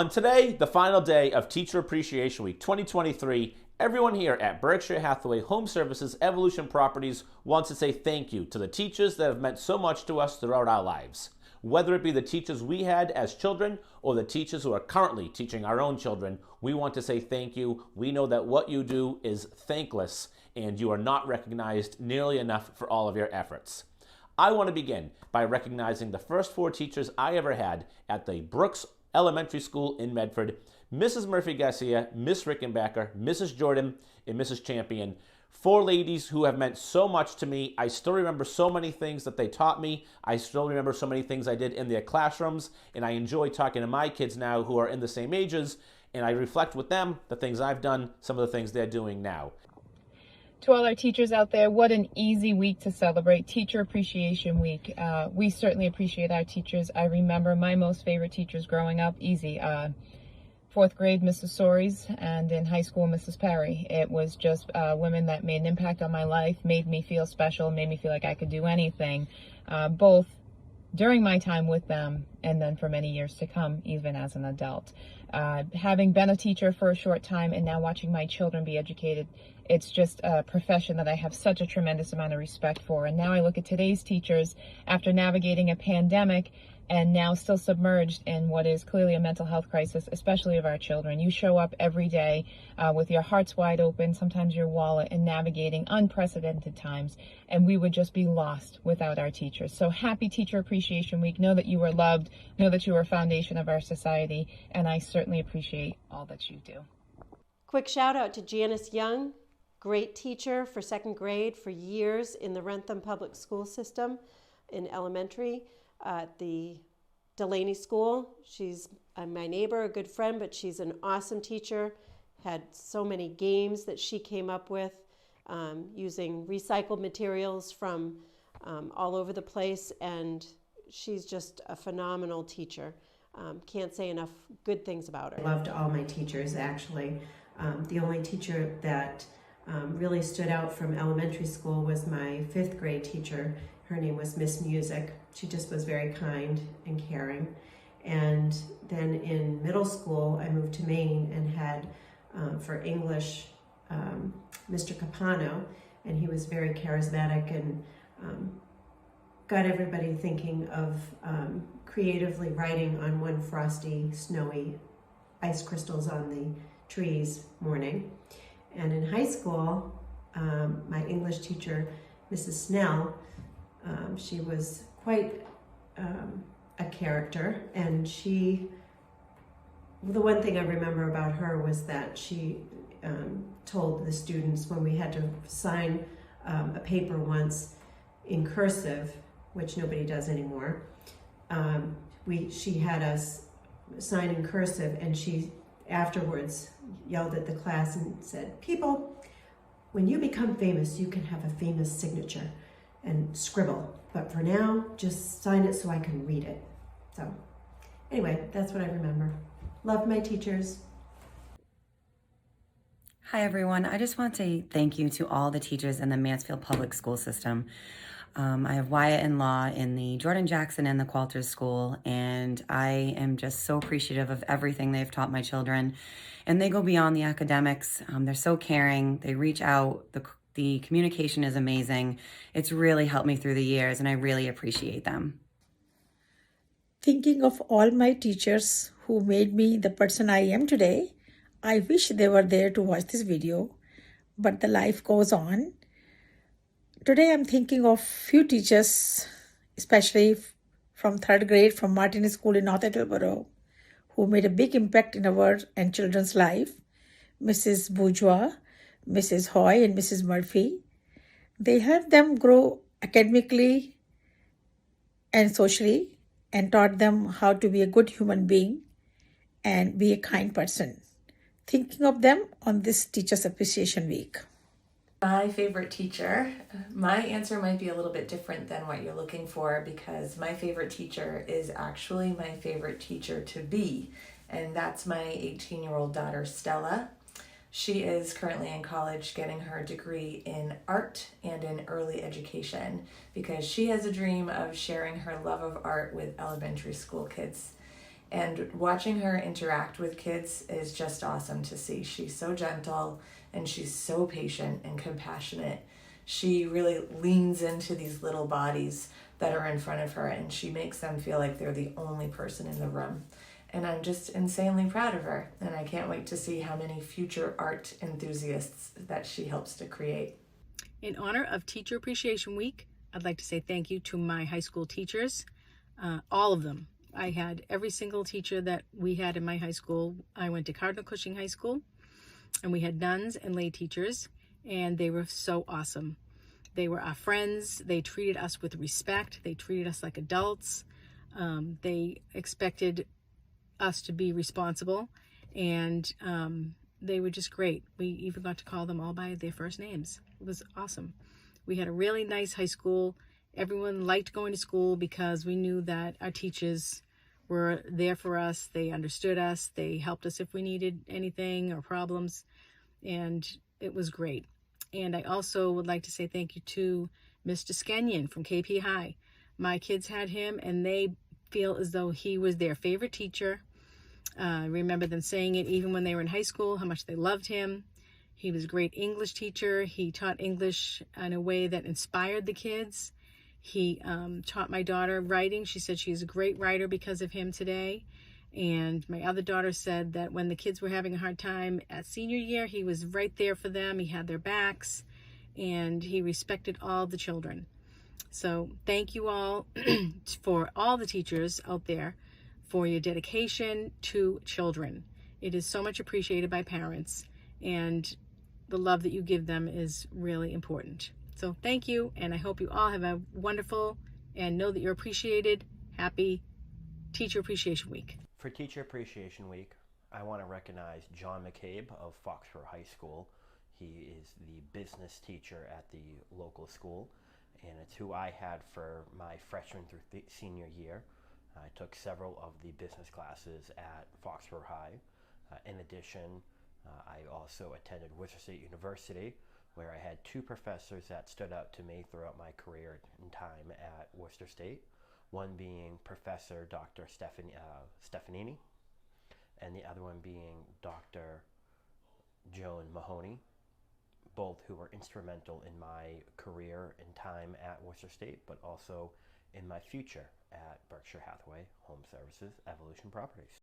On today, the final day of Teacher Appreciation Week 2023, everyone here at Berkshire Hathaway Home Services Evolution Properties wants to say thank you to the teachers that have meant so much to us throughout our lives. Whether it be the teachers we had as children or the teachers who are currently teaching our own children, we want to say thank you. We know that what you do is thankless and you are not recognized nearly enough for all of your efforts. I want to begin by recognizing the first 4 teachers I ever had at the Brooks Elementary School in Medford: Mrs. Murphy Garcia, Miss Rickenbacker, Mrs. Jordan, and Mrs. Champion. 4 ladies who have meant so much to me. I still remember so many things that they taught me. I still remember so many things I did in their classrooms, and I enjoy talking to my kids now who are in the same ages, and I reflect with them the things I've done, some of the things they're doing now. To all our teachers out there, what an easy week to celebrate, Teacher Appreciation Week. We certainly appreciate our teachers. I remember my most favorite teachers growing up, easy. 4th grade, Mrs. Soares, and in high school, Mrs. Perry. It was just women that made an impact on my life, made me feel special, made me feel like I could do anything, both during my time with them and then for many years to come, even as an adult. Having been a teacher for a short time and now watching my children be educated, it's just a profession that I have such a tremendous amount of respect for. And now I look at today's teachers after navigating a pandemic and now still submerged in what is clearly a mental health crisis, especially of our children. You show up every day with your hearts wide open, sometimes your wallet, and navigating unprecedented times, and we would just be lost without our teachers. So happy Teacher Appreciation Week. Know that you are loved, know that you are a foundation of our society, and I certainly appreciate all that you do. Quick shout out to Janice Young, great teacher for 2nd grade for years in the Wrentham Public School System in elementary. At the Delaney School. She's my neighbor, a good friend, but she's an awesome teacher. Had so many games that she came up with using recycled materials from all over the place, and she's just a phenomenal teacher. Can't say enough good things about her. I loved all my teachers, actually. The only teacher that really stood out from elementary school was my 5th grade teacher. Her name was Miss Music. She just was very kind and caring. And then in middle school, I moved to Maine and had, for English, Mr. Capano, and he was very charismatic and got everybody thinking of creatively writing on one frosty, snowy ice crystals on the trees morning. And in high school, my English teacher, Mrs. Snell, she was quite a character, and the one thing I remember about her was that she told the students when we had to sign a paper once in cursive, which nobody does anymore, she had us sign in cursive, and she afterwards yelled at the class and said, "People, when you become famous, you can have a famous signature and scribble, but for now, just sign it so I can read it." So anyway, that's what I remember. Love my teachers. Hi everyone, I just want to say thank you to all the teachers in the Mansfield Public School System. I have Wyatt in law in the Jordan Jackson and the Qualters School, and I am just so appreciative of everything they've taught my children. And they go beyond the academics. They're so caring, they reach out, the communication is amazing. It's really helped me through the years, and I really appreciate them. Thinking of all my teachers who made me the person I am today, I wish they were there to watch this video, but the life goes on. Today I'm thinking of few teachers, especially from 3rd grade from Martin School in North Attleboro, who made a big impact in our and children's life. Mrs. Bourgeois, Mrs. Hoy, and Mrs. Murphy. They helped them grow academically and socially and taught them how to be a good human being and be a kind person. Thinking of them on this Teachers Appreciation Week. My favorite teacher, my answer might be a little bit different than what you're looking for, because my favorite teacher is actually my favorite teacher to be, and that's my 18-year-old daughter, Stella. She is currently in college getting her degree in art and in early education because she has a dream of sharing her love of art with elementary school kids. And watching her interact with kids is just awesome to see. She's so gentle and she's so patient and compassionate. She really leans into these little bodies that are in front of her, and she makes them feel like they're the only person in the room. And I'm just insanely proud of her, and I can't wait to see how many future art enthusiasts that she helps to create. In honor of Teacher Appreciation Week, I'd like to say thank you to my high school teachers, all of them. I had every single teacher that we had in my high school. I went to Cardinal Cushing High School, and we had nuns and lay teachers, and they were so awesome. They were our friends. They treated us with respect. They treated us like adults. They expected us to be responsible, and they were just great. We even got to call them all by their first names. It was awesome. We had a really nice high school. Everyone liked going to school because we knew that our teachers were there for us. They understood us. They helped us if we needed anything or problems, and it was great. And I also would like to say thank you to Mr. Skenyon from KP High. My kids had him, and they feel as though he was their favorite teacher. I remember them saying it even when they were in high school, how much they loved him. He was a great English teacher. He taught English in a way that inspired the kids. He taught my daughter writing. She said she's a great writer because of him today. And my other daughter said that when the kids were having a hard time at senior year, he was right there for them. He had their backs, and he respected all the children. So thank you all for all the teachers out there for your dedication to children. It is so much appreciated by parents, and the love that you give them is really important. So thank you, and I hope you all have a wonderful and know that you're appreciated. Happy Teacher Appreciation Week. For Teacher Appreciation Week, I want to recognize John McCabe of Foxborough High School. He is the business teacher at the local school, and it's who I had for my freshman through senior year. I took several of the business classes at Foxborough High. In addition, I also attended Worcester State University, where I had two professors that stood out to me throughout my career and time at Worcester State. One being Professor Dr. Stefanini, and the other one being Dr. Joan Mahoney, both who were instrumental in my career and time at Worcester State, but also in my future at Berkshire Hathaway Home Services Evolution Properties.